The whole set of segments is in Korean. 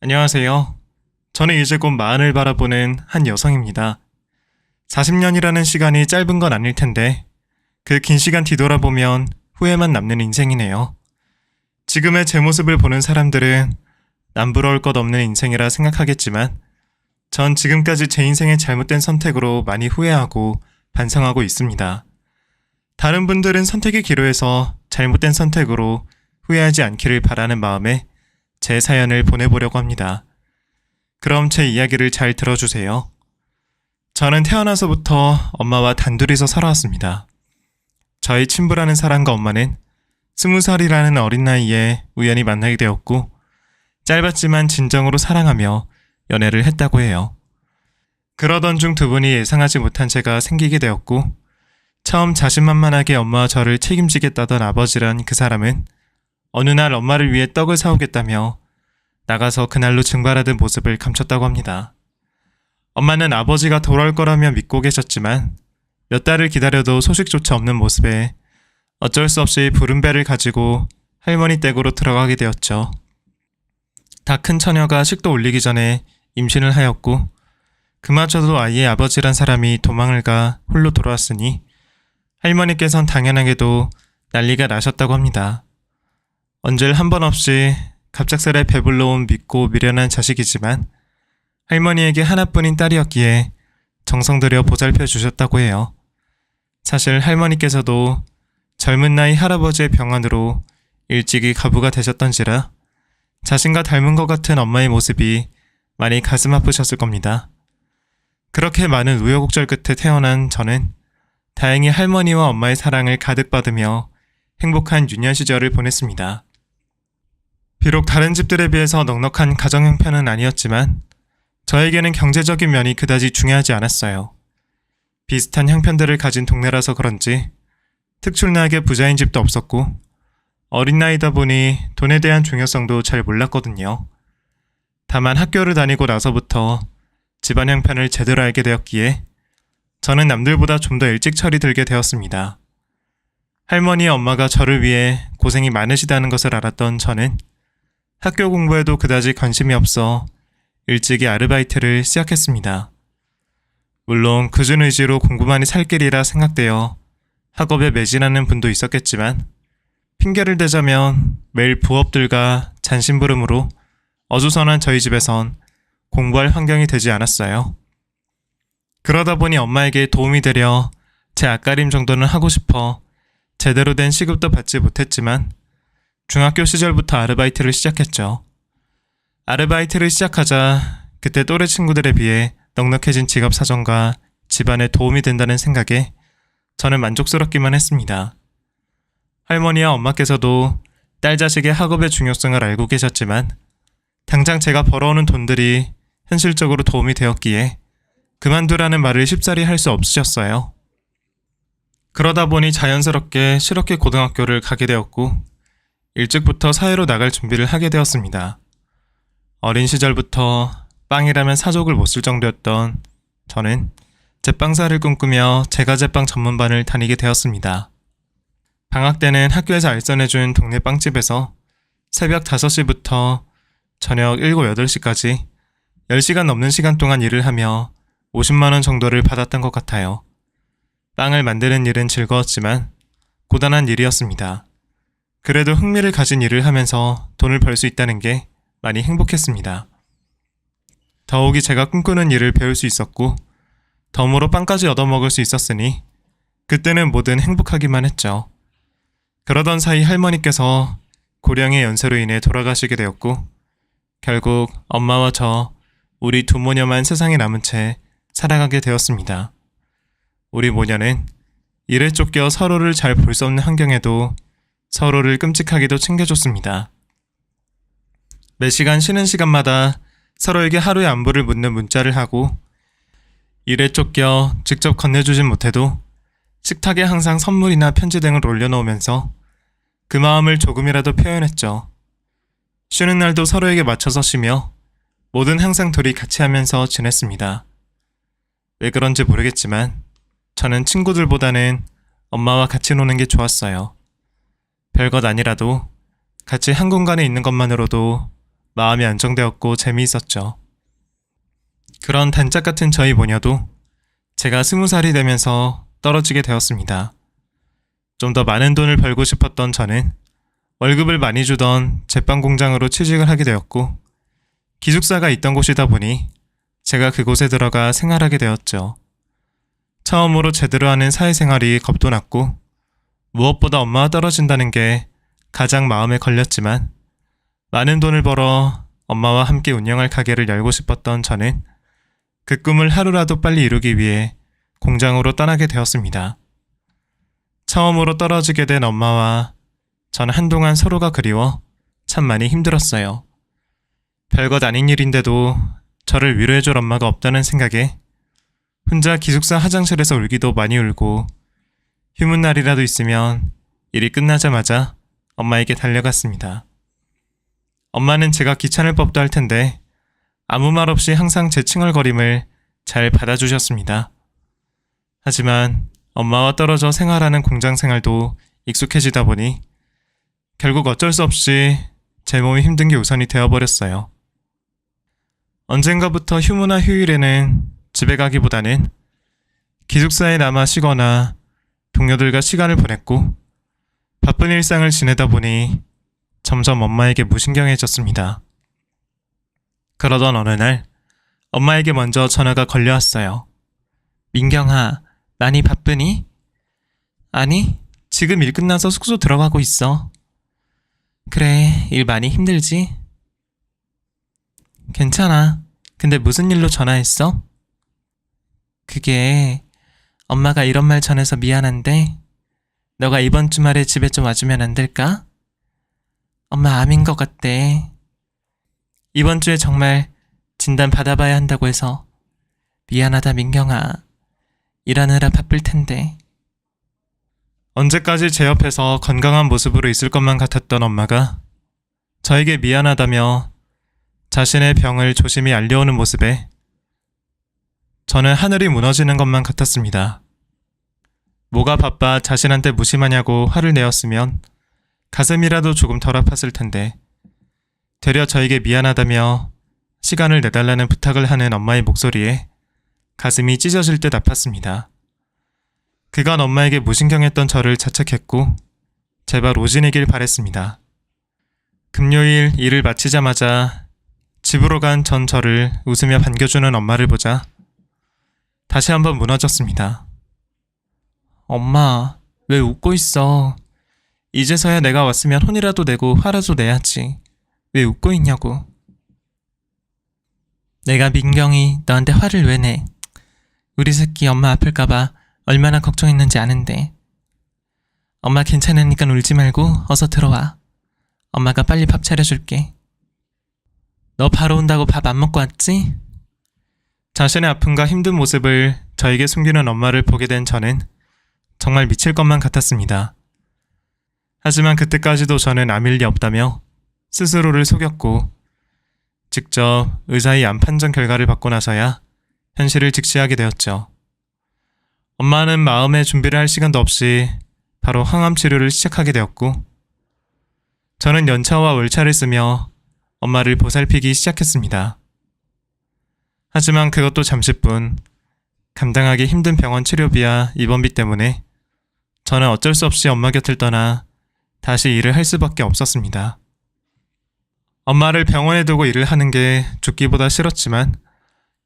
안녕하세요. 저는 이제 곧 마흔을 바라보는 한 여성입니다. 40년이라는 시간이 짧은 건 아닐 텐데 그 긴 시간 뒤돌아보면 후회만 남는 인생이네요. 지금의 제 모습을 보는 사람들은 남부러울 것 없는 인생이라 생각하겠지만 전 지금까지 제 인생의 잘못된 선택으로 많이 후회하고 반성하고 있습니다. 다른 분들은 선택이 기로해서 잘못된 선택으로 후회하지 않기를 바라는 마음에 제 사연을 보내보려고 합니다. 그럼 제 이야기를 잘 들어주세요. 저는 태어나서부터 엄마와 단둘이서 살아왔습니다. 저희 친부라는 사람과 엄마는 20살이라는 어린 나이에 우연히 만나게 되었고 짧았지만 진정으로 사랑하며 연애를 했다고 해요. 그러던 중 두 분이 예상하지 못한 죄가 생기게 되었고 처음 자신만만하게 엄마와 저를 책임지겠다던 아버지란 그 사람은 어느 날 엄마를 위해 떡을 사오겠다며 나가서 그날로 증발하던 모습을 감췄다고 합니다. 엄마는 아버지가 돌아올 거라며 믿고 계셨지만 몇 달을 기다려도 소식조차 없는 모습에 어쩔 수 없이 부른 배를 가지고 할머니 댁으로 들어가게 되었죠. 다 큰 처녀가 식도 올리기 전에 임신을 하였고 그마저도 아이의 아버지란 사람이 도망을 가 홀로 돌아왔으니 할머니께선 당연하게도 난리가 나셨다고 합니다. 언질 한 번 없이 갑작스레 배불러온 믿고 미련한 자식이지만 할머니에게 하나뿐인 딸이었기에 정성 들여 보살펴 주셨다고 해요. 사실 할머니께서도 젊은 나이 할아버지의 병환으로 일찍이 가부가 되셨던지라 자신과 닮은 것 같은 엄마의 모습이 많이 가슴 아프셨을 겁니다. 그렇게 많은 우여곡절 끝에 태어난 저는 다행히 할머니와 엄마의 사랑을 가득 받으며 행복한 유년 시절을 보냈습니다. 비록 다른 집들에 비해서 넉넉한 가정 형편은 아니었지만 저에게는 경제적인 면이 그다지 중요하지 않았어요. 비슷한 형편들을 가진 동네라서 그런지 특출나게 부자인 집도 없었고 어린 나이다 보니 돈에 대한 중요성도 잘 몰랐거든요. 다만 학교를 다니고 나서부터 집안 형편을 제대로 알게 되었기에 저는 남들보다 좀 더 일찍 철이 들게 되었습니다. 할머니와 엄마가 저를 위해 고생이 많으시다는 것을 알았던 저는 학교 공부에도 그다지 관심이 없어 일찍이 아르바이트를 시작했습니다. 물론 굳은 의지로 공부만이 살 길이라 생각되어 학업에 매진하는 분도 있었겠지만 핑계를 대자면 매일 부업들과 잔심부름으로 어수선한 저희 집에선 공부할 환경이 되지 않았어요. 그러다 보니 엄마에게 도움이 되려 제 앞가림 정도는 하고 싶어 제대로 된 시급도 받지 못했지만 중학교 시절부터 아르바이트를 시작했죠. 아르바이트를 시작하자 그때 또래 친구들에 비해 넉넉해진 지갑 사정과 집안에 도움이 된다는 생각에 저는 만족스럽기만 했습니다. 할머니와 엄마께서도 딸 자식의 학업의 중요성을 알고 계셨지만 당장 제가 벌어오는 돈들이 현실적으로 도움이 되었기에 그만두라는 말을 쉽사리 할 수 없으셨어요. 그러다 보니 자연스럽게 실업계 고등학교를 가게 되었고 일찍부터 사회로 나갈 준비를 하게 되었습니다. 어린 시절부터 빵이라면 사족을 못 쓸 정도였던 저는 제빵사를 꿈꾸며 제과제빵 전문반을 다니게 되었습니다. 방학 때는 학교에서 알선해준 동네 빵집에서 새벽 5시부터 저녁 7, 8시까지 10시간 넘는 시간 동안 일을 하며 50만원 정도를 받았던 것 같아요. 빵을 만드는 일은 즐거웠지만 고단한 일이었습니다. 그래도 흥미를 가진 일을 하면서 돈을 벌 수 있다는 게 많이 행복했습니다. 더욱이 제가 꿈꾸는 일을 배울 수 있었고 덤으로 빵까지 얻어먹을 수 있었으니 그때는 뭐든 행복하기만 했죠. 그러던 사이 할머니께서 고령의 연세로 인해 돌아가시게 되었고 결국 엄마와 저 우리 두 모녀만 세상에 남은 채 살아가게 되었습니다. 우리 모녀는 일에 쫓겨 서로를 잘 볼 수 없는 환경에도 서로를 끔찍하게도 챙겨줬습니다. 매 시간 쉬는 시간마다 서로에게 하루의 안부를 묻는 문자를 하고 일에 쫓겨 직접 건네주진 못해도 식탁에 항상 선물이나 편지 등을 올려놓으면서 그 마음을 조금이라도 표현했죠. 쉬는 날도 서로에게 맞춰서 쉬며 뭐든 항상 둘이 같이 하면서 지냈습니다. 왜 그런지 모르겠지만 저는 친구들보다는 엄마와 같이 노는 게 좋았어요. 별것 아니라도 같이 한 공간에 있는 것만으로도 마음이 안정되었고 재미있었죠. 그런 단짝 같은 저희 모녀도 제가 20살이 되면서 떨어지게 되었습니다. 좀 더 많은 돈을 벌고 싶었던 저는 월급을 많이 주던 제빵 공장으로 취직을 하게 되었고, 기숙사가 있던 곳이다 보니 제가 그곳에 들어가 생활하게 되었죠. 처음으로 제대로 하는 사회생활이 겁도 났고, 무엇보다 엄마와 떨어진다는 게 가장 마음에 걸렸지만, 많은 돈을 벌어 엄마와 함께 운영할 가게를 열고 싶었던 저는 그 꿈을 하루라도 빨리 이루기 위해 공장으로 떠나게 되었습니다. 처음으로 떨어지게 된 엄마와 전 한동안 서로가 그리워 참 많이 힘들었어요. 별것 아닌 일인데도 저를 위로해줄 엄마가 없다는 생각에 혼자 기숙사 화장실에서 울기도 많이 울고, 휴문 날이라도 있으면 일이 끝나자마자 엄마에게 달려갔습니다. 엄마는 제가 귀찮을 법도 할 텐데 아무 말 없이 항상 제 칭얼거림을 잘 받아주셨습니다. 하지만 엄마와 떨어져 생활하는 공장 생활도 익숙해지다 보니 결국 어쩔 수 없이 제 몸이 힘든 게 우선이 되어버렸어요. 언젠가부터 휴무나 휴일에는 집에 가기보다는 기숙사에 남아 쉬거나 동료들과 시간을 보냈고, 바쁜 일상을 지내다 보니 점점 엄마에게 무신경해졌습니다. 그러던 어느 날 엄마에게 먼저 전화가 걸려왔어요. 민경아, 많이 바쁘니? 아니, 지금 일 끝나서 숙소 들어가고 있어. 그래, 일 많이 힘들지? 괜찮아. 근데 무슨 일로 전화했어? 그게 엄마가 이런 말 전해서 미안한데 너가 이번 주말에 집에 좀 와주면 안 될까? 엄마 암인 것 같대. 이번 주에 정말 진단 받아봐야 한다고 해서 미안하다 민경아. 일하느라 바쁠 텐데. 언제까지 제 옆에서 건강한 모습으로 있을 것만 같았던 엄마가 저에게 미안하다며 자신의 병을 조심히 알려오는 모습에 저는 하늘이 무너지는 것만 같았습니다. 뭐가 바빠 자신한테 무심하냐고 화를 내었으면 가슴이라도 조금 덜 아팠을 텐데, 되려 저에게 미안하다며 시간을 내달라는 부탁을 하는 엄마의 목소리에 가슴이 찢어질 듯 아팠습니다. 그간 엄마에게 무신경했던 저를 자책했고 제발 오진이길 바랬습니다. 금요일 일을 마치자마자 집으로 간 전 저를 웃으며 반겨주는 엄마를 보자 다시 한번 무너졌습니다. 엄마, 왜 웃고 있어? 이제서야 내가 왔으면 혼이라도 내고 화라도 내야지. 왜 웃고 있냐고. 내가 민경이 너한테 화를 왜 내? 우리 새끼 엄마 아플까봐 얼마나 걱정했는지 아는데. 엄마 괜찮으니까 울지 말고 어서 들어와. 엄마가 빨리 밥 차려줄게. 너 바로 온다고 밥 안 먹고 왔지? 자신의 아픔과 힘든 모습을 저에게 숨기는 엄마를 보게 된 저는 정말 미칠 것만 같았습니다. 하지만 그때까지도 저는 암일 리 없다며 스스로를 속였고, 직접 의사의 암 판정 결과를 받고 나서야 현실을 직시하게 되었죠. 엄마는 마음의 준비를 할 시간도 없이 바로 항암 치료를 시작하게 되었고, 저는 연차와 월차를 쓰며 엄마를 보살피기 시작했습니다. 하지만 그것도 잠시뿐. 감당하기 힘든 병원 치료비와 입원비 때문에 저는 어쩔 수 없이 엄마 곁을 떠나 다시 일을 할 수밖에 없었습니다. 엄마를 병원에 두고 일을 하는 게 죽기보다 싫었지만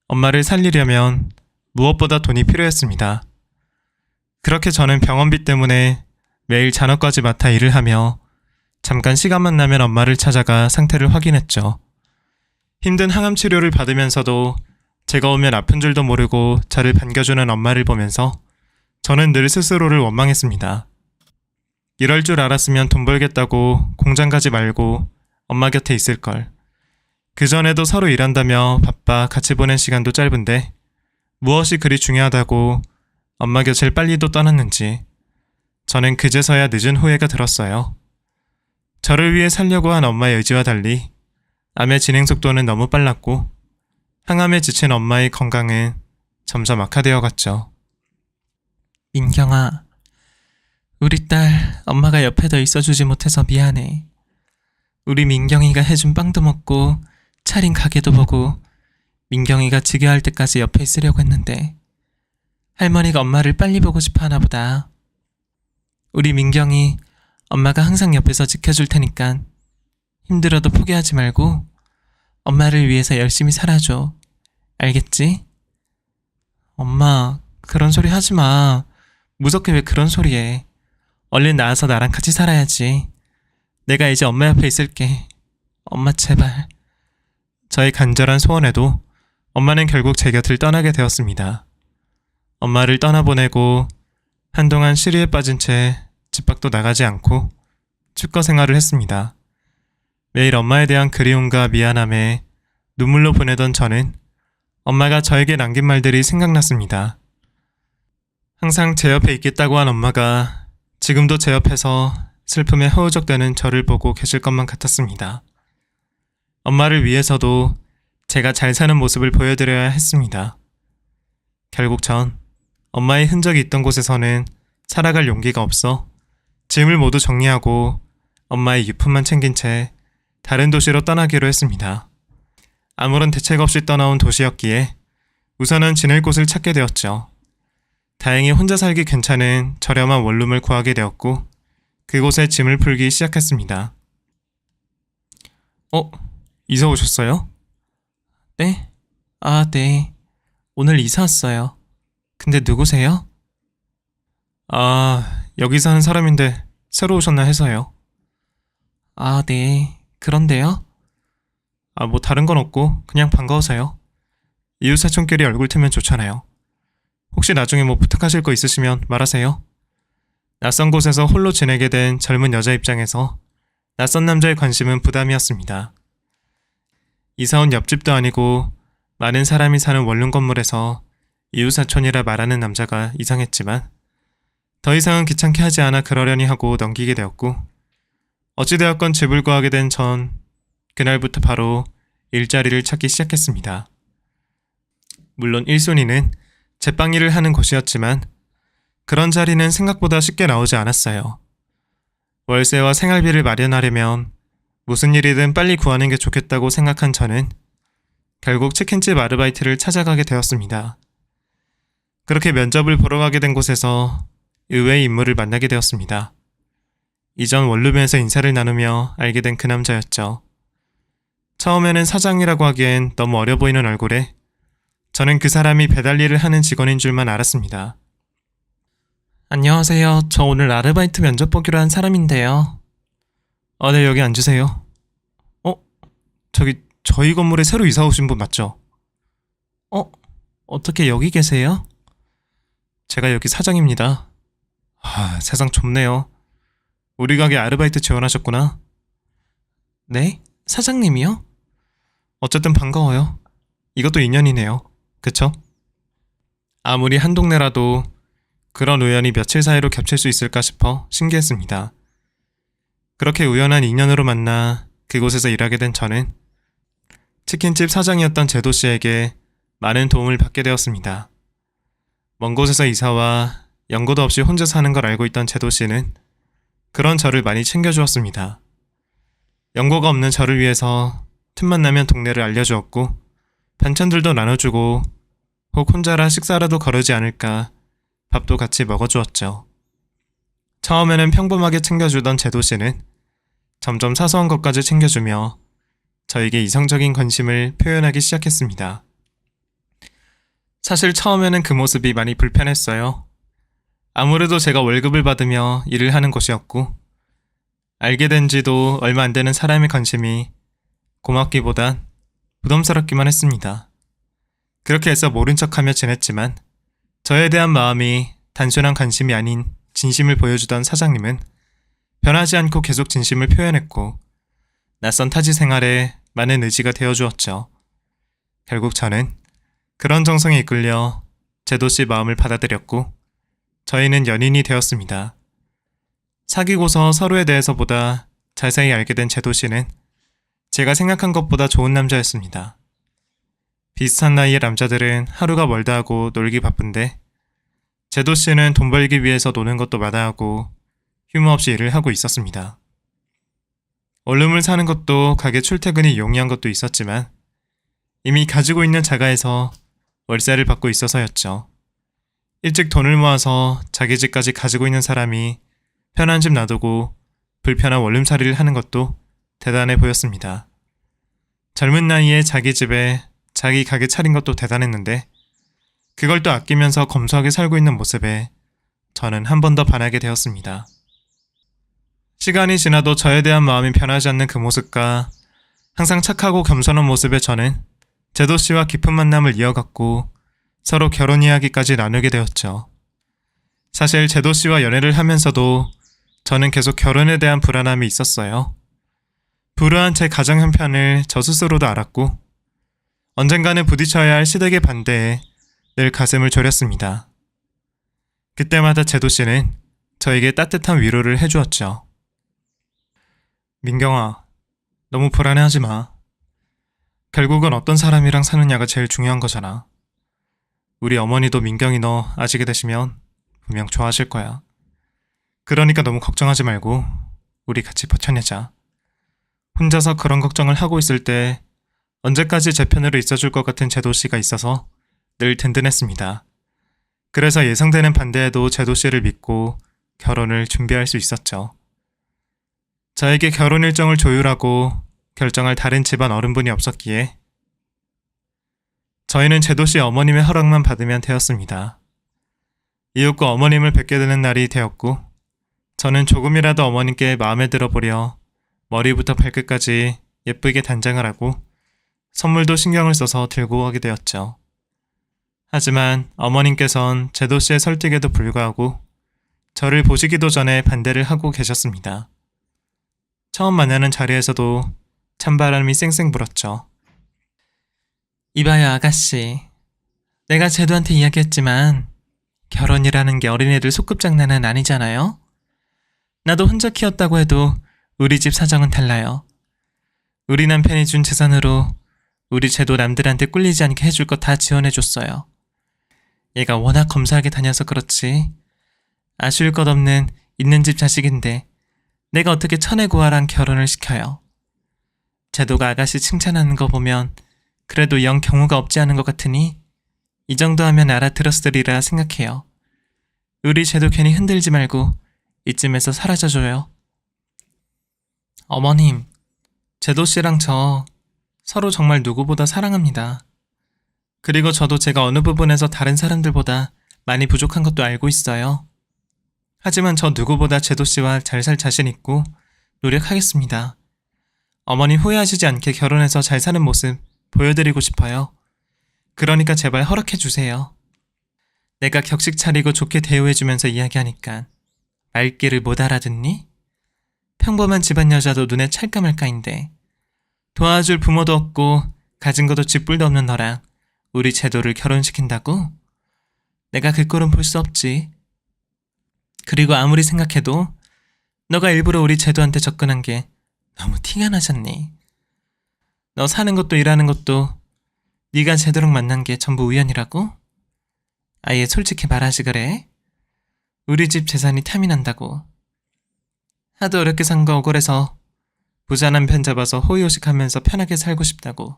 엄마를 살리려면 무엇보다 돈이 필요했습니다. 그렇게 저는 병원비 때문에 매일 잔업까지 맡아 일을 하며 잠깐 시간만 나면 엄마를 찾아가 상태를 확인했죠. 힘든 항암 치료를 받으면서도 제가 오면 아픈 줄도 모르고 저를 반겨주는 엄마를 보면서 저는 늘 스스로를 원망했습니다. 이럴 줄 알았으면 돈 벌겠다고 공장 가지 말고 엄마 곁에 있을걸. 그전에도 서로 일한다며 바빠 같이 보낸 시간도 짧은데 무엇이 그리 중요하다고 엄마 곁을 빨리도 떠났는지 저는 그제서야 늦은 후회가 들었어요. 저를 위해 살려고 한 엄마의 의지와 달리 암의 진행 속도는 너무 빨랐고 항암에 지친 엄마의 건강은 점점 악화되어 갔죠. 민경아, 우리 딸 엄마가 옆에 더 있어주지 못해서 미안해. 우리 민경이가 해준 빵도 먹고 차린 가게도 보고 민경이가 지겨할 때까지 옆에 있으려고 했는데 할머니가 엄마를 빨리 보고 싶어 하나 보다. 우리 민경이 엄마가 항상 옆에서 지켜줄 테니까 힘들어도 포기하지 말고 엄마를 위해서 열심히 살아줘. 알겠지? 엄마, 그런 소리 하지 마. 무섭게 왜 그런 소리 해. 얼른 나와서 나랑 같이 살아야지. 내가 이제 엄마 옆에 있을게. 엄마 제발. 저의 간절한 소원에도 엄마는 결국 제 곁을 떠나게 되었습니다. 엄마를 떠나보내고 한동안 시리에 빠진 채 집 밖도 나가지 않고 축거 생활을 했습니다. 매일 엄마에 대한 그리움과 미안함에 눈물로 보내던 저는 엄마가 저에게 남긴 말들이 생각났습니다. 항상 제 옆에 있겠다고 한 엄마가 지금도 제 옆에서 슬픔에 허우적대는 저를 보고 계실 것만 같았습니다. 엄마를 위해서도 제가 잘 사는 모습을 보여드려야 했습니다. 결국 전 엄마의 흔적이 있던 곳에서는 살아갈 용기가 없어 짐을 모두 정리하고 엄마의 유품만 챙긴 채 다른 도시로 떠나기로 했습니다. 아무런 대책 없이 떠나온 도시였기에 우선은 지낼 곳을 찾게 되었죠. 다행히 혼자 살기 괜찮은 저렴한 원룸을 구하게 되었고 그곳에 짐을 풀기 시작했습니다. 이사 오셨어요? 네? 네. 오늘 이사 왔어요. 근데 누구세요? 여기 사는 사람인데 새로 오셨나 해서요. 네. 그런데요? 뭐 다른 건 없고 그냥 반가워서요. 이웃사촌끼리 얼굴 트면 좋잖아요. 혹시 나중에 뭐 부탁하실 거 있으시면 말하세요. 낯선 곳에서 홀로 지내게 된 젊은 여자 입장에서 낯선 남자의 관심은 부담이었습니다. 이사 온 옆집도 아니고 많은 사람이 사는 원룸 건물에서 이웃사촌이라 말하는 남자가 이상했지만 더 이상은 귀찮게 하지 않아 그러려니 하고 넘기게 되었고 어찌되었건 집을 구하게 된 전 그날부터 바로 일자리를 찾기 시작했습니다. 물론 1순위는 제빵일을 하는 곳이었지만 그런 자리는 생각보다 쉽게 나오지 않았어요. 월세와 생활비를 마련하려면 무슨 일이든 빨리 구하는 게 좋겠다고 생각한 저는 결국 치킨집 아르바이트를 찾아가게 되었습니다. 그렇게 면접을 보러 가게 된 곳에서 의외의 인물을 만나게 되었습니다. 이전 원룸에서 인사를 나누며 알게 된 그 남자였죠. 처음에는 사장이라고 하기엔 너무 어려 보이는 얼굴에 저는 그 사람이 배달 일을 하는 직원인 줄만 알았습니다. 안녕하세요. 저 오늘 아르바이트 면접 보기로 한 사람인데요. 네, 여기 앉으세요. 저희 건물에 새로 이사 오신 분 맞죠? 어떻게 여기 계세요? 제가 여기 사장입니다. 세상 좁네요. 우리 가게 아르바이트 지원하셨구나. 네? 사장님이요? 어쨌든 반가워요. 이것도 인연이네요. 그쵸? 아무리 한 동네라도 그런 우연이 며칠 사이로 겹칠 수 있을까 싶어 신기했습니다. 그렇게 우연한 인연으로 만나 그곳에서 일하게 된 저는 치킨집 사장이었던 제도 씨에게 많은 도움을 받게 되었습니다. 먼 곳에서 이사와 연고도 없이 혼자 사는 걸 알고 있던 제도 씨는 그런 저를 많이 챙겨주었습니다. 연고가 없는 저를 위해서 틈만 나면 동네를 알려주었고 반찬들도 나눠주고 혹 혼자라 식사라도 거르지 않을까 밥도 같이 먹어주었죠. 처음에는 평범하게 챙겨주던 제도 씨는 점점 사소한 것까지 챙겨주며 저에게 이성적인 관심을 표현하기 시작했습니다. 사실 처음에는 그 모습이 많이 불편했어요. 아무래도 제가 월급을 받으며 일을 하는 곳이었고 알게 된 지도 얼마 안 되는 사람의 관심이 고맙기보단 부담스럽기만 했습니다. 그렇게 해서 모른 척하며 지냈지만 저에 대한 마음이 단순한 관심이 아닌 진심을 보여주던 사장님은 변하지 않고 계속 진심을 표현했고 낯선 타지 생활에 많은 의지가 되어주었죠. 결국 저는 그런 정성에 이끌려 제도씨 마음을 받아들였고 저희는 연인이 되었습니다. 사귀고서 서로에 대해서보다 자세히 알게 된 제도씨는 제가 생각한 것보다 좋은 남자였습니다. 비슷한 나이의 남자들은 하루가 멀다 하고 놀기 바쁜데 제도씨는 돈 벌기 위해서 노는 것도 마다하고 휴무 없이 일을 하고 있었습니다. 원룸을 사는 것도 가게 출퇴근이 용이한 것도 있었지만 이미 가지고 있는 자가에서 월세를 받고 있어서였죠. 일찍 돈을 모아서 자기 집까지 가지고 있는 사람이 편한 집 놔두고 불편한 원룸살이를 하는 것도 대단해 보였습니다. 젊은 나이에 자기 집에 자기 가게 차린 것도 대단했는데 그걸 또 아끼면서 검소하게 살고 있는 모습에 저는 한 번 더 반하게 되었습니다. 시간이 지나도 저에 대한 마음이 변하지 않는 그 모습과 항상 착하고 겸손한 모습에 저는 제도 씨와 깊은 만남을 이어갔고 서로 결혼 이야기까지 나누게 되었죠. 사실 제도 씨와 연애를 하면서도 저는 계속 결혼에 대한 불안함이 있었어요. 불우한 제 가정 형편을 저 스스로도 알았고 언젠가는 부딪혀야 할 시댁의 반대에 늘 가슴을 졸였습니다. 그때마다 제도 씨는 저에게 따뜻한 위로를 해주었죠. 민경아, 너무 불안해하지 마. 결국은 어떤 사람이랑 사느냐가 제일 중요한 거잖아. 우리 어머니도 민경이 너 아시게 되시면 분명 좋아하실 거야. 그러니까 너무 걱정하지 말고 우리 같이 버텨내자. 혼자서 그런 걱정을 하고 있을 때 언제까지 제 편으로 있어줄 것 같은 제도 씨가 있어서 늘 든든했습니다. 그래서 예상되는 반대에도 제도 씨를 믿고 결혼을 준비할 수 있었죠. 저에게 결혼 일정을 조율하고 결정할 다른 집안 어른분이 없었기에 저희는 제도 씨 어머님의 허락만 받으면 되었습니다. 이윽고 어머님을 뵙게 되는 날이 되었고 저는 조금이라도 어머님께 마음에 들어보려 머리부터 발끝까지 예쁘게 단장을 하고 선물도 신경을 써서 들고 가게 되었죠. 하지만 어머님께선 제도 씨의 설득에도 불구하고 저를 보시기도 전에 반대를 하고 계셨습니다. 처음 만나는 자리에서도 찬바람이 쌩쌩 불었죠. 이봐요, 아가씨. 내가 제도한테 이야기했지만 결혼이라는 게 어린애들 소꿉장난은 아니잖아요? 나도 혼자 키웠다고 해도 우리 집 사정은 달라요. 우리 남편이 준 재산으로 우리 제도 남들한테 꿀리지 않게 해줄 거 다 지원해줬어요. 얘가 워낙 검소하게 다녀서 그렇지 아쉬울 것 없는 있는 집 자식인데 내가 어떻게 천혜고아랑 결혼을 시켜요. 제도가 아가씨 칭찬하는 거 보면 그래도 영 경우가 없지 않은 것 같으니 이 정도 하면 알아들었으리라 생각해요. 우리 제도 괜히 흔들지 말고 이쯤에서 사라져줘요. 어머님, 제도 씨랑 저 서로 정말 누구보다 사랑합니다. 그리고 저도 제가 어느 부분에서 다른 사람들보다 많이 부족한 것도 알고 있어요. 하지만 저 누구보다 제도 씨와 잘 살 자신 있고 노력하겠습니다. 어머님 후회하시지 않게 결혼해서 잘 사는 모습 보여드리고 싶어요. 그러니까 제발 허락해주세요. 내가 격식 차리고 좋게 대우해주면서 이야기하니까 말귀를 못 알아듣니? 평범한 집안 여자도 눈에 찰까 말까인데 도와줄 부모도 없고 가진 것도 쥐뿔도 없는 너랑 우리 제도를 결혼시킨다고? 내가 그 꼴은 볼 수 없지. 그리고 아무리 생각해도 너가 일부러 우리 제도한테 접근한 게 너무 티가 나잖니. 너 사는 것도 일하는 것도 네가 제도랑 만난 게 전부 우연이라고? 아예 솔직히 말하지 그래? 우리 집 재산이 탐이 난다고. 하도 어렵게 산 거 억울해서 부자 남편 잡아서 호의호식하면서 편하게 살고 싶다고.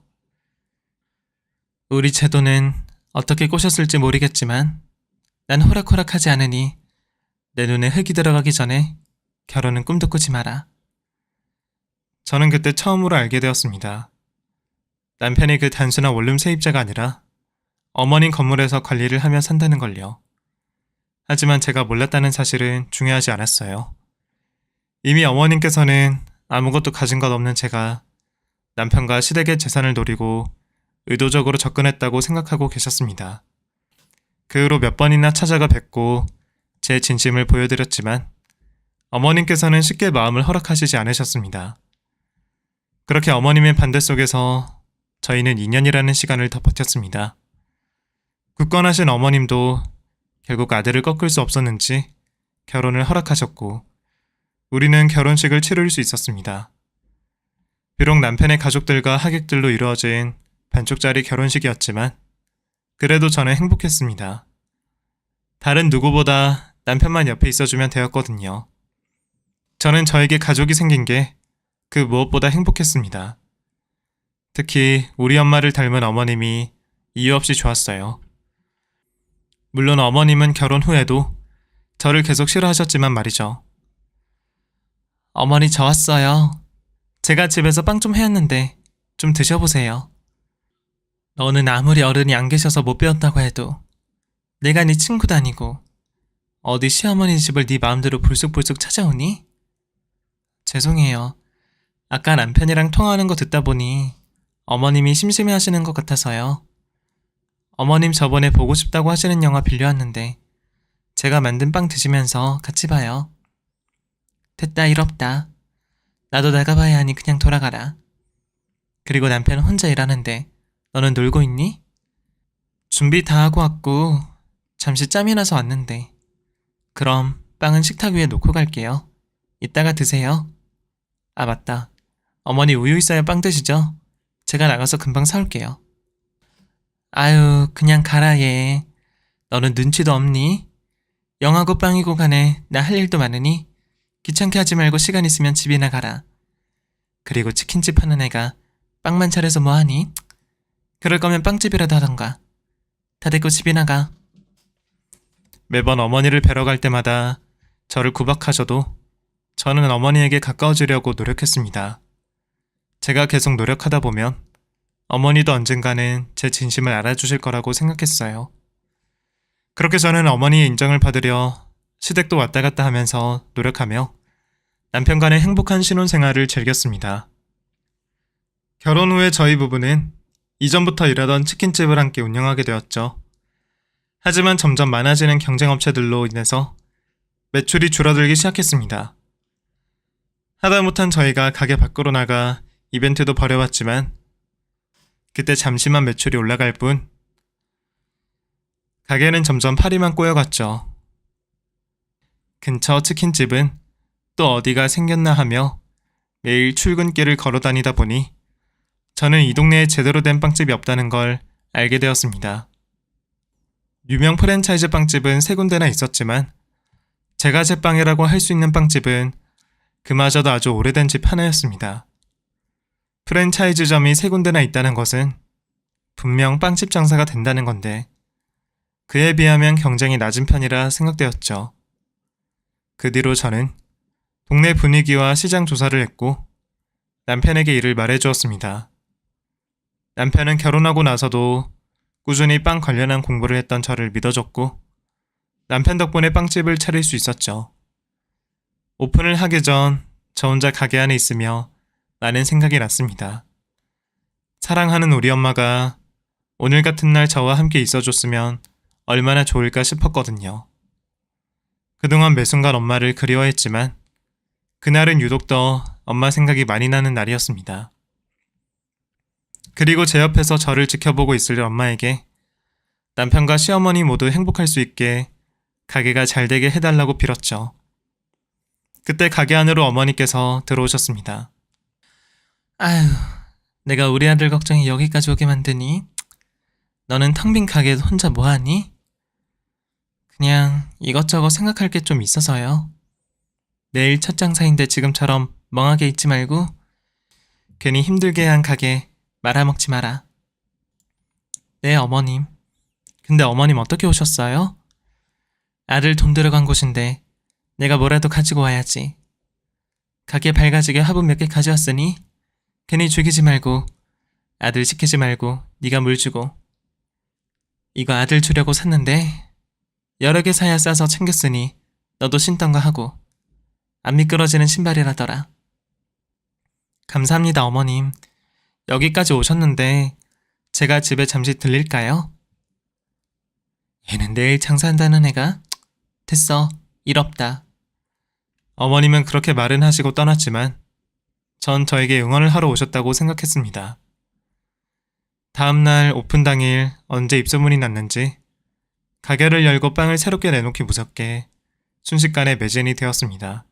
우리 제도는 어떻게 꼬셨을지 모르겠지만 난 호락호락하지 않으니 내 눈에 흙이 들어가기 전에 결혼은 꿈도 꾸지 마라. 저는 그때 처음으로 알게 되었습니다. 남편이 그 단순한 원룸 세입자가 아니라 어머님 건물에서 관리를 하며 산다는 걸요. 하지만 제가 몰랐다는 사실은 중요하지 않았어요. 이미 어머님께서는 아무것도 가진 것 없는 제가 남편과 시댁의 재산을 노리고 의도적으로 접근했다고 생각하고 계셨습니다. 그 후로 몇 번이나 찾아가 뵙고 제 진심을 보여드렸지만 어머님께서는 쉽게 마음을 허락하시지 않으셨습니다. 그렇게 어머님의 반대 속에서 저희는 2년이라는 시간을 더 버텼습니다. 굳건하신 어머님도 결국 아들을 꺾을 수 없었는지 결혼을 허락하셨고 우리는 결혼식을 치를 수 있었습니다. 비록 남편의 가족들과 하객들로 이루어진 반쪽짜리 결혼식이었지만 그래도 저는 행복했습니다. 다른 누구보다 남편만 옆에 있어주면 되었거든요. 저는 저에게 가족이 생긴 게 그 무엇보다 행복했습니다. 특히 우리 엄마를 닮은 어머님이 이유 없이 좋았어요. 물론 어머님은 결혼 후에도 저를 계속 싫어하셨지만 말이죠. 어머니 저 왔어요. 제가 집에서 빵 좀 해왔는데 좀 드셔보세요. 너는 아무리 어른이 안 계셔서 못 배웠다고 해도 내가 네 친구도 아니고 어디 시어머니 집을 네 마음대로 불쑥불쑥 찾아오니? 죄송해요. 아까 남편이랑 통화하는 거 듣다 보니 어머님이 심심해 하시는 것 같아서요. 어머님 저번에 보고 싶다고 하시는 영화 빌려왔는데 제가 만든 빵 드시면서 같이 봐요. 됐다 이럽다. 나도 나가봐야 하니 그냥 돌아가라. 그리고 남편은 혼자 일하는데 너는 놀고 있니? 준비 다 하고 왔고 잠시 짬이 나서 왔는데 그럼 빵은 식탁 위에 놓고 갈게요. 이따가 드세요. 아 맞다. 어머니 우유 있어야 빵 드시죠? 제가 나가서 금방 사올게요. 아유 그냥 가라 얘. 너는 눈치도 없니? 영하고 빵이고 간에 나 할 일도 많으니 귀찮게 하지 말고 시간 있으면 집이나 가라. 그리고 치킨집 하는 애가 빵만 차려서 뭐하니? 그럴 거면 빵집이라도 하던가. 다 됐고 집이나 가. 매번 어머니를 뵈러 갈 때마다 저를 구박하셔도 저는 어머니에게 가까워지려고 노력했습니다. 제가 계속 노력하다 보면 어머니도 언젠가는 제 진심을 알아주실 거라고 생각했어요. 그렇게 저는 어머니의 인정을 받으려 시댁도 왔다 갔다 하면서 노력하며 남편과의 행복한 신혼생활을 즐겼습니다. 결혼 후에 저희 부부는 이전부터 일하던 치킨집을 함께 운영하게 되었죠. 하지만 점점 많아지는 경쟁업체들로 인해서 매출이 줄어들기 시작했습니다. 하다못한 저희가 가게 밖으로 나가 이벤트도 벌여봤지만 그때 잠시만 매출이 올라갈 뿐 가게는 점점 파리만 꼬여갔죠. 근처 치킨집은 또 어디가 생겼나 하며 매일 출근길을 걸어 다니다 보니 저는 이 동네에 제대로 된 빵집이 없다는 걸 알게 되었습니다. 유명 프랜차이즈 빵집은 3군데나 있었지만 제가 제 빵이라고 할 수 있는 빵집은 그마저도 아주 오래된 집 하나였습니다. 프랜차이즈점이 3군데나 있다는 것은 분명 빵집 장사가 된다는 건데 그에 비하면 경쟁이 낮은 편이라 생각되었죠. 그 뒤로 저는 동네 분위기와 시장 조사를 했고 남편에게 이를 말해주었습니다. 남편은 결혼하고 나서도 꾸준히 빵 관련한 공부를 했던 저를 믿어줬고 남편 덕분에 빵집을 차릴 수 있었죠. 오픈을 하기 전 저 혼자 가게 안에 있으며 많은 생각이 났습니다. 사랑하는 우리 엄마가 오늘 같은 날 저와 함께 있어줬으면 얼마나 좋을까 싶었거든요. 그동안 매 순간 엄마를 그리워했지만 그날은 유독 더 엄마 생각이 많이 나는 날이었습니다. 그리고 제 옆에서 저를 지켜보고 있을 엄마에게 남편과 시어머니 모두 행복할 수 있게 가게가 잘 되게 해달라고 빌었죠. 그때 가게 안으로 어머니께서 들어오셨습니다. 아휴, 내가 우리 아들 걱정이 여기까지 오게 만드니? 너는 텅 빈 가게에 혼자 뭐하니? 그냥 이것저것 생각할 게 좀 있어서요. 내일 첫 장사인데 지금처럼 멍하게 있지 말고 괜히 힘들게 한 가게 말아먹지 마라. 네, 어머님. 근데 어머님 어떻게 오셨어요? 아들 돈 들어간 곳인데 내가 뭐라도 가지고 와야지. 가게 밝아지게 화분 몇 개 가져왔으니 괜히 죽이지 말고 아들 시키지 말고 네가 물 주고. 이거 아들 주려고 샀는데 여러 개 사야 싸서 챙겼으니 너도 신던가 하고. 안 미끄러지는 신발이라더라. 감사합니다, 어머님. 여기까지 오셨는데 제가 집에 잠시 들릴까요? 얘는 내일 장사한다는 애가? 됐어, 일 없다. 어머님은 그렇게 말은 하시고 떠났지만 전 저에게 응원을 하러 오셨다고 생각했습니다. 다음날 오픈 당일 언제 입소문이 났는지 가게를 열고 빵을 새롭게 내놓기 무섭게 순식간에 매진이 되었습니다.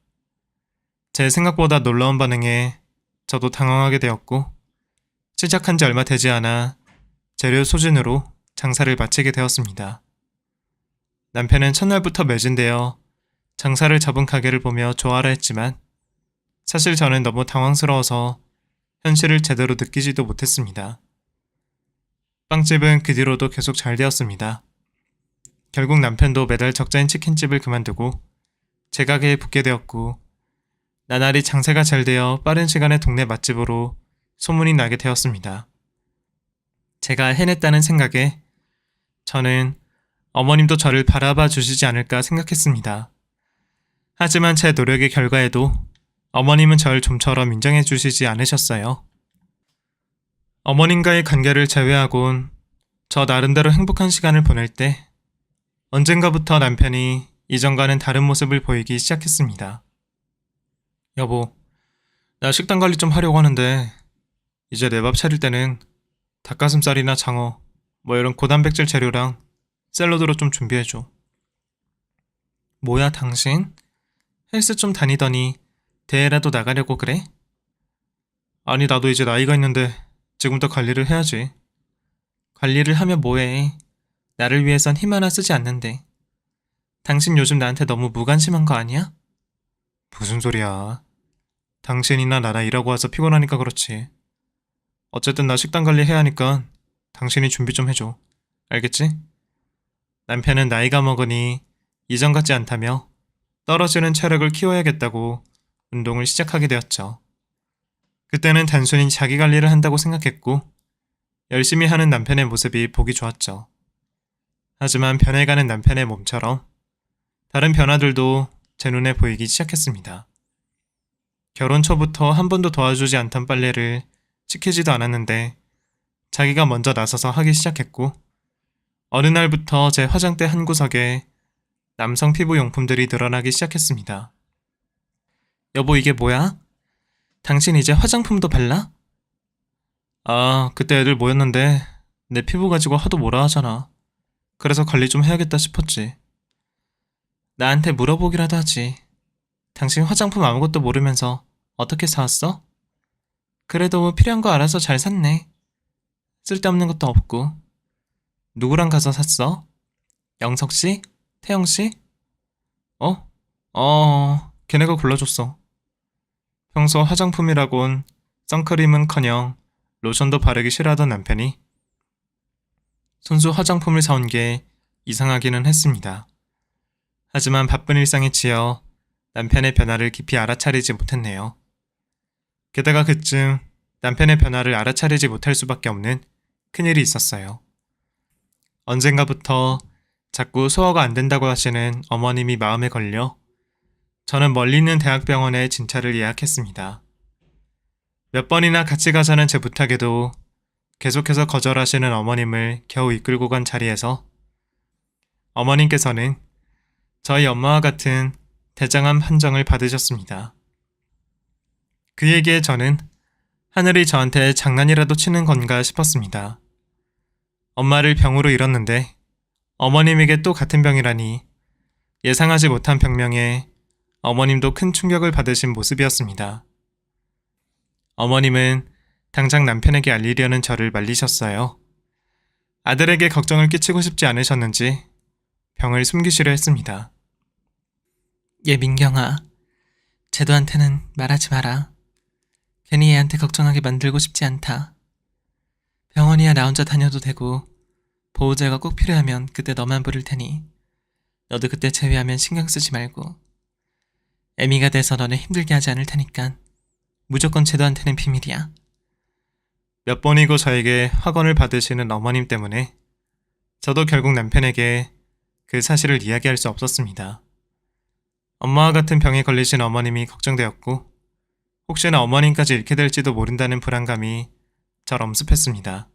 제 생각보다 놀라운 반응에 저도 당황하게 되었고 시작한 지 얼마 되지 않아 재료 소진으로 장사를 마치게 되었습니다. 남편은 첫날부터 매진되어 장사를 접은 가게를 보며 좋아라 했지만 사실 저는 너무 당황스러워서 현실을 제대로 느끼지도 못했습니다. 빵집은 그 뒤로도 계속 잘 되었습니다. 결국 남편도 매달 적자인 치킨집을 그만두고 제 가게에 붙게 되었고 나날이 장사가 잘 되어 빠른 시간에 동네 맛집으로 소문이 나게 되었습니다. 제가 해냈다는 생각에 저는 어머님도 저를 바라봐 주시지 않을까 생각했습니다. 하지만 제 노력의 결과에도 어머님은 절 좀처럼 인정해 주시지 않으셨어요. 어머님과의 관계를 제외하곤 저 나름대로 행복한 시간을 보낼 때 언젠가부터 남편이 이전과는 다른 모습을 보이기 시작했습니다. 여보, 나 식단 관리 좀 하려고 하는데 이제 내 밥 차릴 때는 닭가슴살이나 장어 뭐 이런 고단백질 재료랑 샐러드로 좀 준비해줘. 뭐야 당신? 헬스 좀 다니더니 대회라도 나가려고 그래? 아니 나도 이제 나이가 있는데 지금부터 관리를 해야지. 관리를 하면 뭐해? 나를 위해선 힘 하나 쓰지 않는데. 당신 요즘 나한테 너무 무관심한 거 아니야? 무슨 소리야. 당신이나 나나 일하고 와서 피곤하니까 그렇지. 어쨌든 나 식단 관리 해야 하니까 당신이 준비 좀 해줘. 알겠지? 남편은 나이가 먹으니 이전 같지 않다며 떨어지는 체력을 키워야겠다고 운동을 시작하게 되었죠. 그때는 단순히 자기 관리를 한다고 생각했고 열심히 하는 남편의 모습이 보기 좋았죠. 하지만 변해가는 남편의 몸처럼 다른 변화들도 제 눈에 보이기 시작했습니다. 결혼 초부터 한 번도 도와주지 않던 빨래를 시키지도 않았는데 자기가 먼저 나서서 하기 시작했고 어느 날부터 제 화장대 한 구석에 남성 피부 용품들이 늘어나기 시작했습니다. 여보 이게 뭐야? 당신 이제 화장품도 발라? 아, 그때 애들 모였는데 내 피부 가지고 하도 뭐라 하잖아. 그래서 관리 좀 해야겠다 싶었지. 나한테 물어보기라도 하지. 당신 화장품 아무것도 모르면서 어떻게 사왔어? 그래도 필요한 거 알아서 잘 샀네. 쓸데없는 것도 없고. 누구랑 가서 샀어? 영석 씨? 태영 씨? 걔네가 골라줬어. 평소 화장품이라곤 선크림은커녕 로션도 바르기 싫어하던 남편이 손수 화장품을 사온 게 이상하기는 했습니다. 하지만 바쁜 일상에 치여 남편의 변화를 깊이 알아차리지 못했네요. 게다가 그쯤 남편의 변화를 알아차리지 못할 수밖에 없는 큰일이 있었어요. 언젠가부터 자꾸 소화가 안 된다고 하시는 어머님이 마음에 걸려 저는 멀리 있는 대학병원에 진찰을 예약했습니다. 몇 번이나 같이 가자는 제 부탁에도 계속해서 거절하시는 어머님을 겨우 이끌고 간 자리에서 어머님께서는 저희 엄마와 같은 대장암 판정을 받으셨습니다. 그 얘기에 저는 하늘이 저한테 장난이라도 치는 건가 싶었습니다. 엄마를 병으로 잃었는데 어머님에게 또 같은 병이라니 예상하지 못한 병명에 어머님도 큰 충격을 받으신 모습이었습니다. 어머님은 당장 남편에게 알리려는 저를 말리셨어요. 아들에게 걱정을 끼치고 싶지 않으셨는지 병을 숨기시려 했습니다. 얘 민경아, 제도한테는 말하지 마라. 괜히 얘한테 걱정하게 만들고 싶지 않다. 병원이야 나 혼자 다녀도 되고 보호자가 꼭 필요하면 그때 너만 부를 테니 너도 그때 제외하면 신경 쓰지 말고 애미가 돼서 너네 힘들게 하지 않을 테니까 무조건 제도한테는 비밀이야. 몇 번이고 저에게 확언을 받으시는 어머님 때문에 저도 결국 남편에게 그 사실을 이야기할 수 없었습니다. 엄마와 같은 병에 걸리신 어머님이 걱정되었고 혹시나 어머님까지 잃게 될지도 모른다는 불안감이 절 엄습했습니다.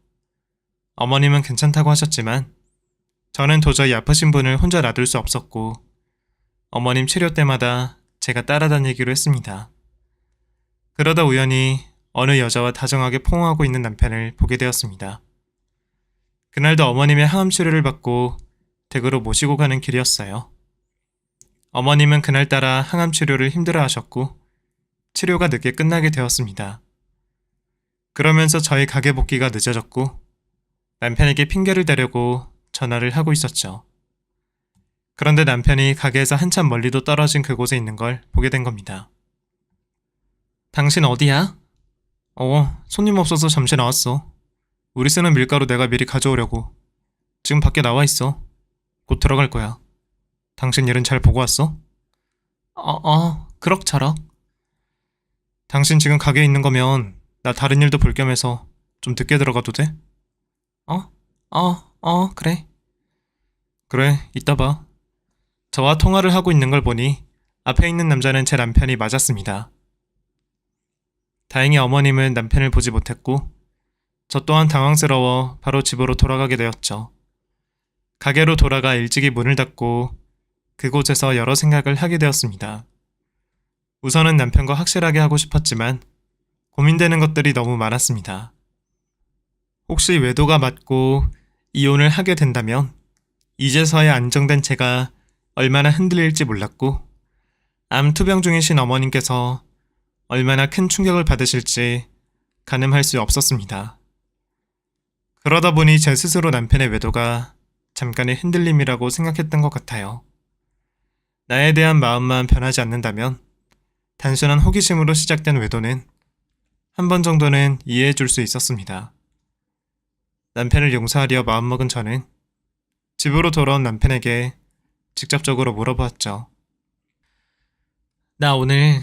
어머님은 괜찮다고 하셨지만 저는 도저히 아프신 분을 혼자 놔둘 수 없었고 어머님 치료 때마다 제가 따라다니기로 했습니다. 그러다 우연히 어느 여자와 다정하게 포옹하고 있는 남편을 보게 되었습니다. 그날도 어머님의 항암 치료를 받고 댁으로 모시고 가는 길이었어요. 어머님은 그날따라 항암 치료를 힘들어 하셨고 치료가 늦게 끝나게 되었습니다. 그러면서 저희 가게 복귀가 늦어졌고 남편에게 핑계를 대려고 전화를 하고 있었죠. 그런데 남편이 가게에서 한참 멀리도 떨어진 그곳에 있는 걸 보게 된 겁니다. 당신 어디야? 손님 없어서 잠시 나왔어. 우리 쓰는 밀가루 내가 미리 가져오려고. 지금 밖에 나와 있어. 곧 들어갈 거야. 당신 일은 잘 보고 왔어? 그럭저럭. 당신 지금 가게에 있는 거면 나 다른 일도 볼 겸해서 좀 늦게 들어가도 돼? 그래. 그래, 이따 봐. 저와 통화를 하고 있는 걸 보니 앞에 있는 남자는 제 남편이 맞았습니다. 다행히 어머님은 남편을 보지 못했고 저 또한 당황스러워 바로 집으로 돌아가게 되었죠. 가게로 돌아가 일찍이 문을 닫고 그곳에서 여러 생각을 하게 되었습니다. 우선은 남편과 확실하게 하고 싶었지만 고민되는 것들이 너무 많았습니다. 혹시 외도가 맞고 이혼을 하게 된다면 이제서야 안정된 제가 얼마나 흔들릴지 몰랐고 암 투병 중이신 어머님께서 얼마나 큰 충격을 받으실지 가늠할 수 없었습니다. 그러다 보니 제 스스로 남편의 외도가 잠깐의 흔들림이라고 생각했던 것 같아요. 나에 대한 마음만 변하지 않는다면 단순한 호기심으로 시작된 외도는 한 번 정도는 이해해 줄 수 있었습니다. 남편을 용서하려 마음먹은 저는 집으로 돌아온 남편에게 직접적으로 물어보았죠. 나 오늘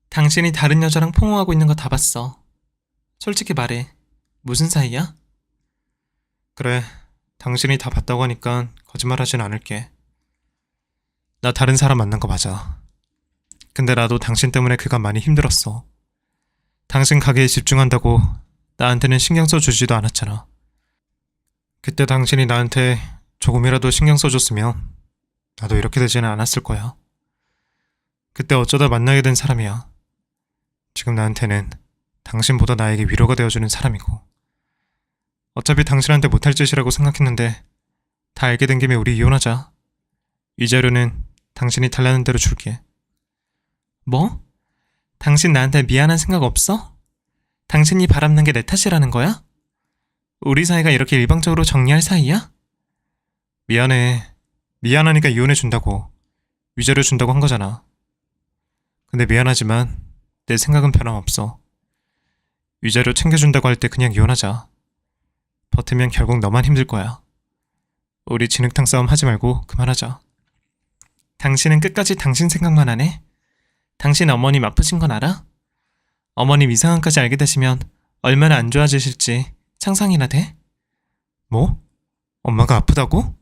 당신이 다른 여자랑 포옹하고 있는 거 다 봤어. 솔직히 말해. 무슨 사이야? 그래, 당신이 다 봤다고 하니까 거짓말하진 않을게. 나 다른 사람 만난 거 맞아. 근데 나도 당신 때문에 그간 많이 힘들었어. 당신 가게에 집중한다고 나한테는 신경 써주지도 않았잖아. 그때 당신이 나한테 조금이라도 신경 써줬으면 나도 이렇게 되지는 않았을 거야. 그때 어쩌다 만나게 된 사람이야. 지금 나한테는 당신보다 나에게 위로가 되어주는 사람이고 어차피 당신한테 못할 짓이라고 생각했는데 다 알게 된 김에 우리 이혼하자. 이 자료는 당신이 달라는 대로 줄게. 뭐? 당신 나한테 미안한 생각 없어? 당신이 바람난 게 내 탓이라는 거야? 우리 사이가 이렇게 일방적으로 정리할 사이야? 미안해. 미안하니까 이혼해준다고. 위자료 준다고 한 거잖아. 근데 미안하지만 내 생각은 변함없어. 위자료 챙겨준다고 할 때 그냥 이혼하자. 버티면 결국 너만 힘들 거야. 우리 진흙탕 싸움 하지 말고 그만하자. 당신은 끝까지 당신 생각만 하네? 당신 어머님 아프신 건 알아? 어머님 이 상황까지 알게 되시면 얼마나 안 좋아지실지 상상이나 돼? 뭐? 엄마가 아프다고?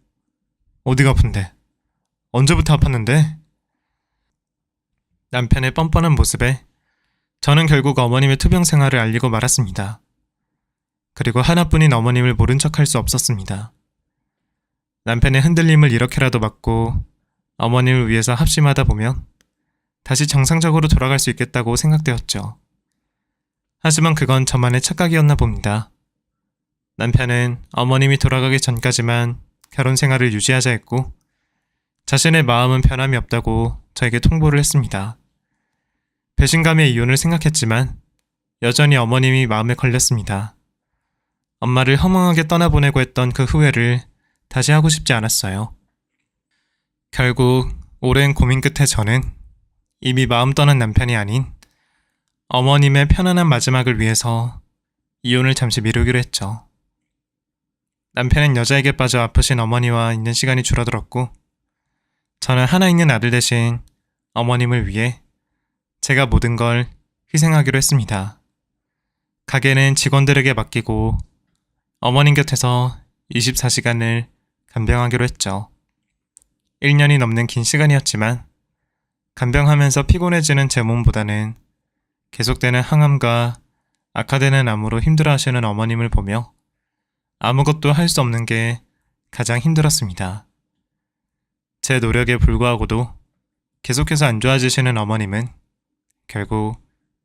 어디가 아픈데? 언제부터 아팠는데? 남편의 뻔뻔한 모습에 저는 결국 어머님의 투병 생활을 알리고 말았습니다. 그리고 하나뿐인 어머님을 모른 척할 수 없었습니다. 남편의 흔들림을 이렇게라도 막고 어머님을 위해서 합심하다 보면 다시 정상적으로 돌아갈 수 있겠다고 생각되었죠. 하지만 그건 저만의 착각이었나 봅니다. 남편은 어머님이 돌아가기 전까지만 결혼 생활을 유지하자 했고 자신의 마음은 변함이 없다고 저에게 통보를 했습니다. 배신감의 이혼을 생각했지만 여전히 어머님이 마음에 걸렸습니다. 엄마를 허망하게 떠나보내고 했던 그 후회를 다시 하고 싶지 않았어요. 결국 오랜 고민 끝에 저는 이미 마음 떠난 남편이 아닌 어머님의 편안한 마지막을 위해서 이혼을 잠시 미루기로 했죠. 남편은 여자에게 빠져 아프신 어머니와 있는 시간이 줄어들었고 저는 하나 있는 아들 대신 어머님을 위해 제가 모든 걸 희생하기로 했습니다. 가게는 직원들에게 맡기고 어머님 곁에서 24시간을 간병하기로 했죠. 1년이 넘는 긴 시간이었지만 간병하면서 피곤해지는 제 몸보다는 계속되는 항암과 악화되는 암으로 힘들어하시는 어머님을 보며 아무것도 할 수 없는 게 가장 힘들었습니다. 제 노력에 불구하고도 계속해서 안 좋아지시는 어머님은 결국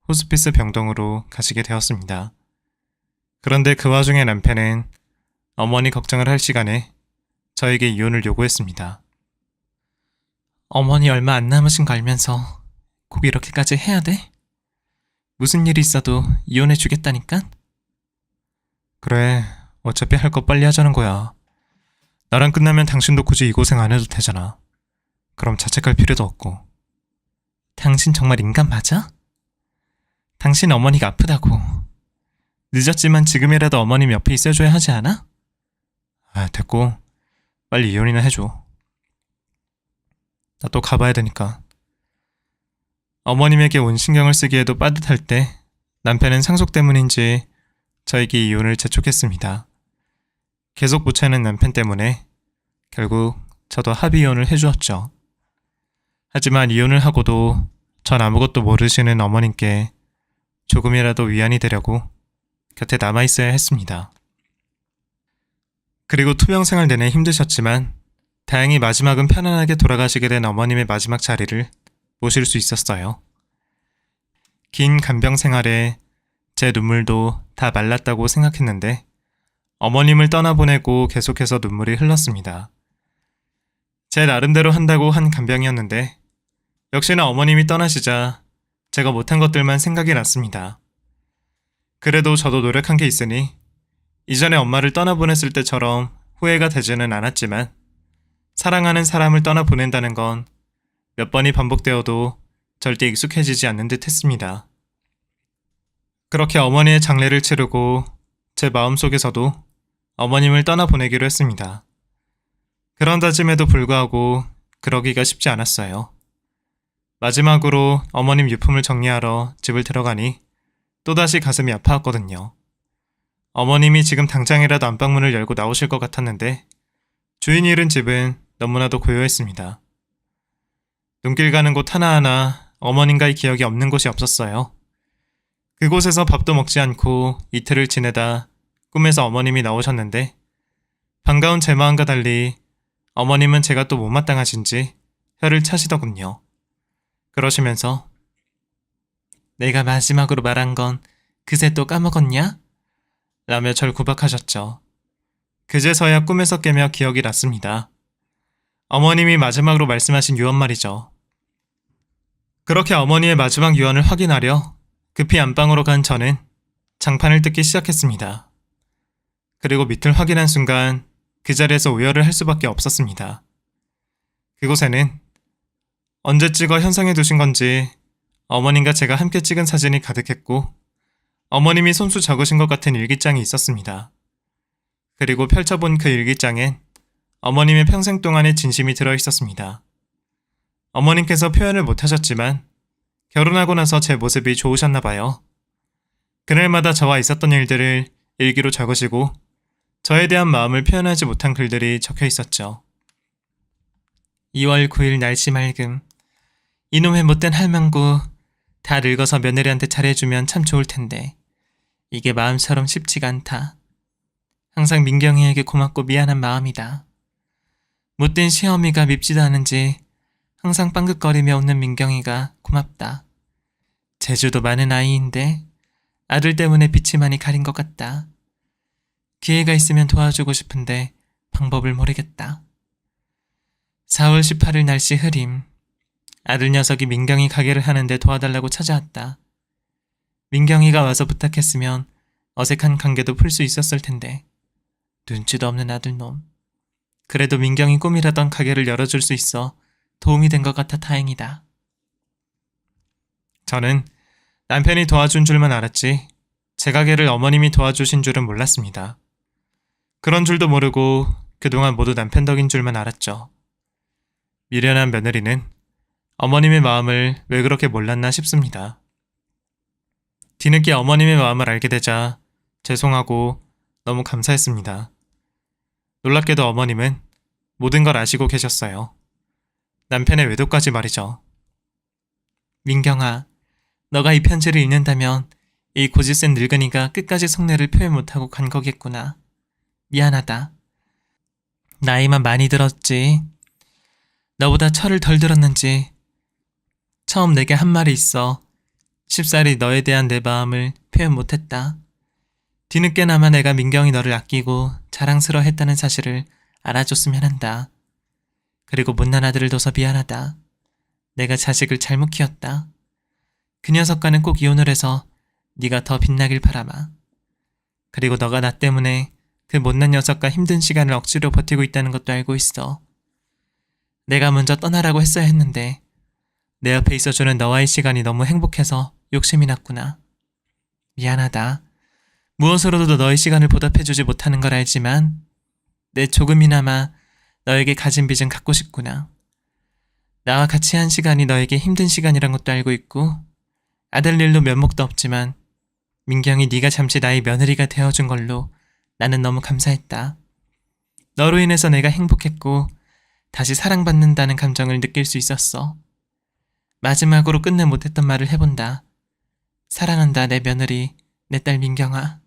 호스피스 병동으로 가시게 되었습니다. 그런데 그 와중에 남편은 어머니 걱정을 할 시간에 저에게 이혼을 요구했습니다. 어머니 얼마 안 남으신 거 알면서 꼭 이렇게까지 해야 돼? 무슨 일이 있어도 이혼해 주겠다니까? 그래, 어차피 할 거 빨리 하자는 거야. 나랑 끝나면 당신도 굳이 이 고생 안 해도 되잖아. 그럼 자책할 필요도 없고. 당신 정말 인간 맞아? 당신 어머니가 아프다고. 늦었지만 지금이라도 어머님 옆에 있어줘야 하지 않아? 아, 됐고. 빨리 이혼이나 해줘. 나 또 가봐야 되니까. 어머님에게 온 신경을 쓰기에도 빠듯할 때 남편은 상속 때문인지 저에게 이혼을 재촉했습니다. 계속 보채는 남편 때문에 결국 저도 합의 이혼을 해주었죠. 하지만 이혼을 하고도 전 아무것도 모르시는 어머님께 조금이라도 위안이 되려고 곁에 남아있어야 했습니다. 그리고 투병 생활 내내 힘드셨지만 다행히 마지막은 편안하게 돌아가시게 된 어머님의 마지막 자리를 모실 수 있었어요. 긴 간병 생활에 제 눈물도 다 말랐다고 생각했는데 어머님을 떠나보내고 계속해서 눈물이 흘렀습니다. 제 나름대로 한다고 한 간병이었는데 역시나 어머님이 떠나시자 제가 못한 것들만 생각이 났습니다. 그래도 저도 노력한 게 있으니 이전에 엄마를 떠나보냈을 때처럼 후회가 되지는 않았지만 사랑하는 사람을 떠나보낸다는 건 몇 번이 반복되어도 절대 익숙해지지 않는 듯 했습니다. 그렇게 어머니의 장례를 치르고 제 마음속에서도 어머님을 떠나보내기로 했습니다. 그런 다짐에도 불구하고 그러기가 쉽지 않았어요. 마지막으로 어머님 유품을 정리하러 집을 들어가니 또다시 가슴이 아파왔거든요. 어머님이 지금 당장이라도 안방문을 열고 나오실 것 같았는데 주인이 잃은 집은 너무나도 고요했습니다. 눈길 가는 곳 하나하나 어머님과의 기억이 없는 곳이 없었어요. 그곳에서 밥도 먹지 않고 이틀을 지내다 꿈에서 어머님이 나오셨는데 반가운 제 마음과 달리 어머님은 제가 또 못마땅하신지 혀를 차시더군요. 그러시면서 내가 마지막으로 말한 건 그새 또 까먹었냐? 라며 절 구박하셨죠. 그제서야 꿈에서 깨며 기억이 났습니다. 어머님이 마지막으로 말씀하신 유언 말이죠. 그렇게 어머니의 마지막 유언을 확인하려 급히 안방으로 간 저는 장판을 뜯기 시작했습니다. 그리고 밑을 확인한 순간 그 자리에서 오열을 할 수밖에 없었습니다. 그곳에는 언제 찍어 현상해 두신 건지 어머님과 제가 함께 찍은 사진이 가득했고 어머님이 손수 적으신 것 같은 일기장이 있었습니다. 그리고 펼쳐본 그 일기장엔 어머님의 평생 동안의 진심이 들어있었습니다. 어머님께서 표현을 못하셨지만 결혼하고 나서 제 모습이 좋으셨나 봐요. 그날마다 저와 있었던 일들을 일기로 적으시고 저에 대한 마음을 표현하지 못한 글들이 적혀 있었죠. 2월 9일 날씨 맑음. 이놈의 못된 할망구 다 늙어서 며느리한테 잘해주면 참 좋을 텐데 이게 마음처럼 쉽지가 않다. 항상 민경이에게 고맙고 미안한 마음이다. 못된 시어미가 밉지도 않은지 항상 빵긋거리며 웃는 민경이가 고맙다. 재주도 많은 아이인데 아들 때문에 빛이 많이 가린 것 같다. 기회가 있으면 도와주고 싶은데 방법을 모르겠다. 4월 18일 날씨 흐림. 아들 녀석이 민경이 가게를 하는데 도와달라고 찾아왔다. 민경이가 와서 부탁했으면 어색한 관계도 풀 수 있었을 텐데 눈치도 없는 아들놈. 그래도 민경이 꿈이라던 가게를 열어줄 수 있어 도움이 된 것 같아 다행이다. 저는 남편이 도와준 줄만 알았지 제 가게를 어머님이 도와주신 줄은 몰랐습니다. 그런 줄도 모르고 그동안 모두 남편 덕인 줄만 알았죠. 미련한 며느리는 어머님의 마음을 왜 그렇게 몰랐나 싶습니다. 뒤늦게 어머님의 마음을 알게 되자 죄송하고 너무 감사했습니다. 놀랍게도 어머님은 모든 걸 아시고 계셨어요. 남편의 외도까지 말이죠. 민경아, 너가 이 편지를 읽는다면 이 고집센 늙은이가 끝까지 속내를 표현 못하고 간 거겠구나. 미안하다. 나이만 많이 들었지. 너보다 철을 덜 들었는지 처음 내게 한 말이 있어 쉽사리 너에 대한 내 마음을 표현 못했다. 뒤늦게나마 내가 민경이 너를 아끼고 자랑스러워했다는 사실을 알아줬으면 한다. 그리고 못난 아들을 둬서 미안하다. 내가 자식을 잘못 키웠다. 그 녀석과는 꼭 이혼을 해서 네가 더 빛나길 바라마. 그리고 너가 나 때문에 그 못난 녀석과 힘든 시간을 억지로 버티고 있다는 것도 알고 있어. 내가 먼저 떠나라고 했어야 했는데 내 옆에 있어주는 너와의 시간이 너무 행복해서 욕심이 났구나. 미안하다. 무엇으로도 너의 시간을 보답해주지 못하는 걸 알지만 내 조금이나마 너에게 가진 빚은 갚고 싶구나. 나와 같이 한 시간이 너에게 힘든 시간이란 것도 알고 있고 아들 일로 면목도 없지만 민경이 네가 잠시 나의 며느리가 되어준 걸로 나는 너무 감사했다. 너로 인해서 내가 행복했고 다시 사랑받는다는 감정을 느낄 수 있었어. 마지막으로 끝내 못했던 말을 해본다. 사랑한다 내 며느리, 내 딸 민경아.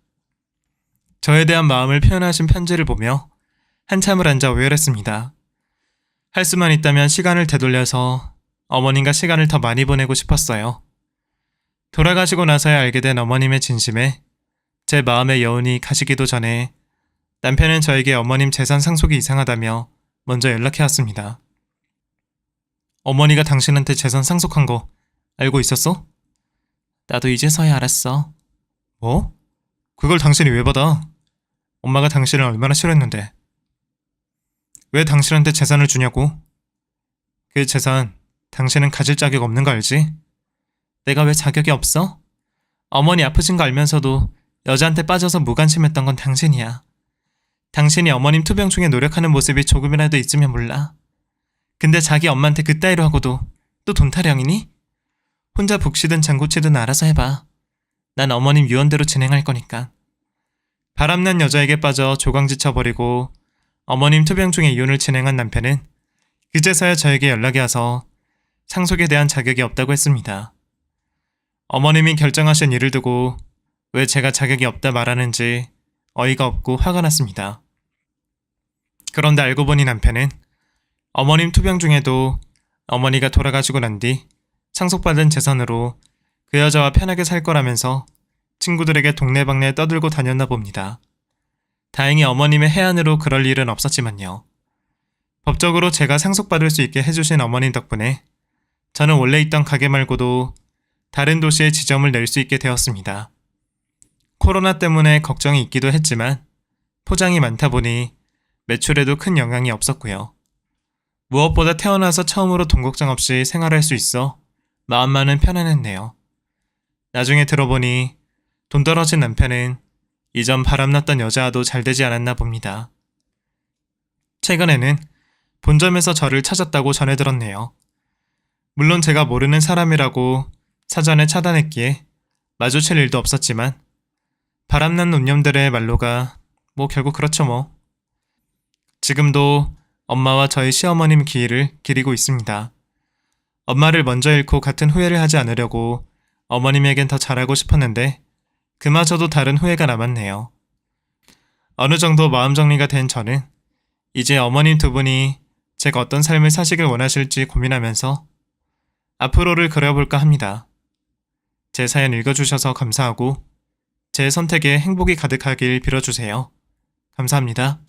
저에 대한 마음을 표현하신 편지를 보며 한참을 앉아 오열했습니다. 할 수만 있다면 시간을 되돌려서 어머님과 시간을 더 많이 보내고 싶었어요. 돌아가시고 나서야 알게 된 어머님의 진심에 제 마음의 여운이 가시기도 전에 남편은 저에게 어머님 재산 상속이 이상하다며 먼저 연락해왔습니다. 어머니가 당신한테 재산 상속한 거 알고 있었어? 나도 이제서야 알았어. 뭐? 그걸 당신이 왜 받아? 엄마가 당신을 얼마나 싫어했는데. 왜 당신한테 재산을 주냐고? 그 재산 당신은 가질 자격 없는 거 알지? 내가 왜 자격이 없어? 어머니 아프신 거 알면서도 여자한테 빠져서 무관심했던 건 당신이야. 당신이 어머님 투병 중에 노력하는 모습이 조금이라도 있으면 몰라. 근데 자기 엄마한테 그따위로 하고도 또 돈 타령이니? 혼자 북치든 장구치든 알아서 해봐. 난 어머님 유언대로 진행할 거니까. 바람난 여자에게 빠져 조강지쳐버리고 어머님 투병 중에 이혼을 진행한 남편은 그제서야 저에게 연락이 와서 상속에 대한 자격이 없다고 했습니다. 어머님이 결정하신 일을 두고 왜 제가 자격이 없다 말하는지 어이가 없고 화가 났습니다. 그런데 알고 보니 남편은 어머님 투병 중에도 어머니가 돌아가시고 난 뒤 상속받은 재산으로 그 여자와 편하게 살 거라면서 친구들에게 동네방네 떠들고 다녔나 봅니다. 다행히 어머님의 해안으로 그럴 일은 없었지만요. 법적으로 제가 상속받을 수 있게 해주신 어머님 덕분에 저는 원래 있던 가게 말고도 다른 도시에 지점을 낼 수 있게 되었습니다. 코로나 때문에 걱정이 있기도 했지만 포장이 많다 보니 매출에도 큰 영향이 없었고요. 무엇보다 태어나서 처음으로 돈 걱정 없이 생활할 수 있어 마음만은 편안했네요. 나중에 들어보니 돈 떨어진 남편은 이전 바람났던 여자와도 잘 되지 않았나 봅니다. 최근에는 본점에서 저를 찾았다고 전해 들었네요. 물론 제가 모르는 사람이라고 사전에 차단했기에 마주칠 일도 없었지만 바람난 논념들의 말로가 결국 그렇죠 뭐. 지금도 엄마와 저희 시어머님 기일을 기리고 있습니다. 엄마를 먼저 잃고 같은 후회를 하지 않으려고 어머님에겐 더 잘하고 싶었는데 그마저도 다른 후회가 남았네요. 어느 정도 마음 정리가 된 저는 이제 어머님 두 분이 제가 어떤 삶을 사시길 원하실지 고민하면서 앞으로를 그려볼까 합니다. 제 사연 읽어주셔서 감사하고 제 선택에 행복이 가득하길 빌어주세요. 감사합니다.